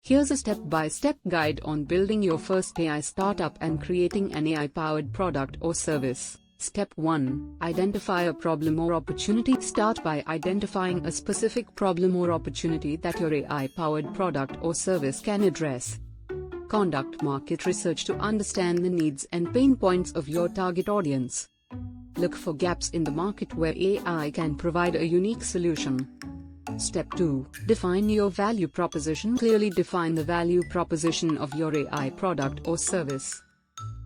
Here's a step-by-step guide on building your first AI startup and creating an AI-powered product or service. Step 1. Identify a problem or opportunity. Start by identifying a specific problem or opportunity that your AI-powered product or service can address. Conduct market research to understand the needs and pain points of your target audience. Look for gaps in the market where AI can provide a unique solution. Step 2. Define your value proposition. Clearly define the value proposition of your AI product or service.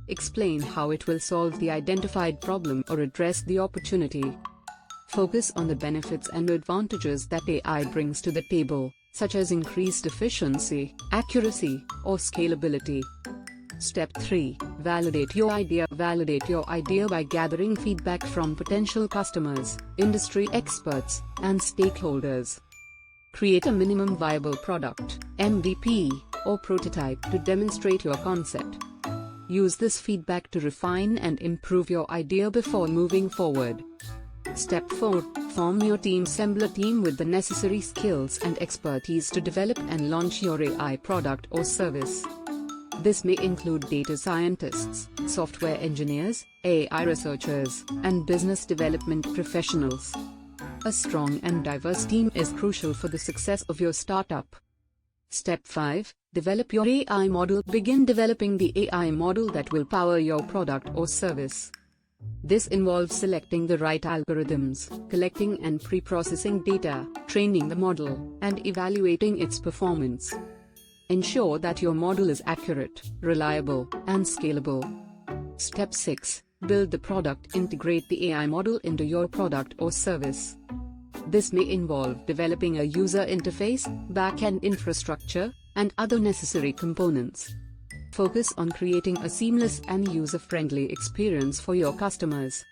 Explain how it will solve the identified problem or address the opportunity. Focus on the benefits and advantages that AI brings to the table, such as increased efficiency, accuracy, or scalability. Step 3. Validate your idea. Validate your idea by gathering feedback from potential customers, industry experts, and stakeholders. Create a minimum viable product, MVP, or prototype to demonstrate your concept. Use this feedback to refine and improve your idea before moving forward. Step 4. Form your team. Assemble a team with the necessary skills and expertise to develop and launch your AI product or service. This may include data scientists, software engineers, AI researchers, and business development professionals. A strong and diverse team is crucial for the success of your startup. Step 5. Develop your AI model. Begin developing the AI model that will power your product or service. This involves selecting the right algorithms, collecting and pre-processing data, training the model, and evaluating its performance. Ensure that your model is accurate, reliable, and scalable. Step 6. Build the product. Integrate the AI model into your product or service. This may involve developing a user interface, back-end infrastructure, and other necessary components. Focus on creating a seamless and user-friendly experience for your customers.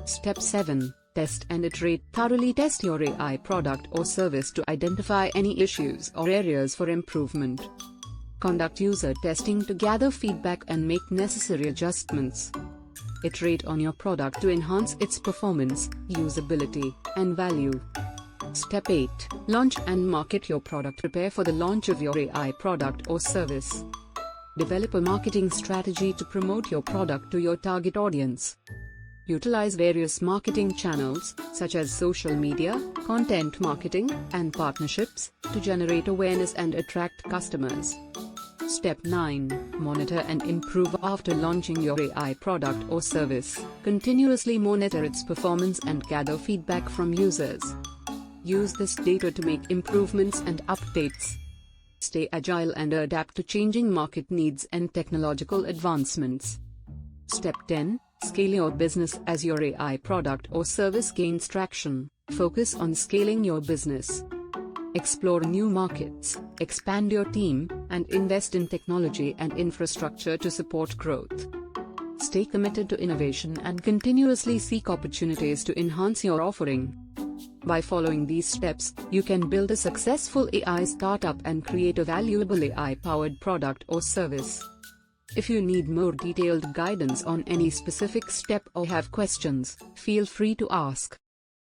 Step 7. Test and iterate. Thoroughly test your AI product or service to identify any issues or areas for improvement. Conduct user testing to gather feedback and make necessary adjustments. Iterate on your product to enhance its performance, usability, and value. Step 8. Launch and market your product. Prepare for the launch of your AI product or service. Develop a marketing strategy to promote your product to your target audience. Utilize various marketing channels, such as social media, content marketing, and partnerships, to generate awareness and attract customers. Step 9. Monitor and improve. After launching your AI product or service, continuously monitor its performance and gather feedback from users. Use this data to make improvements and updates. Stay agile and adapt to changing market needs and technological advancements. Step 10. Scale your business. As your AI product or service gains traction, focus on scaling your business. Explore new markets, expand your team, and invest in technology and infrastructure to support growth. Stay committed to innovation and continuously seek opportunities to enhance your offering. By following these steps, you can build a successful AI startup and create a valuable AI-powered product or service. If you need more detailed guidance on any specific step or have questions, feel free to ask.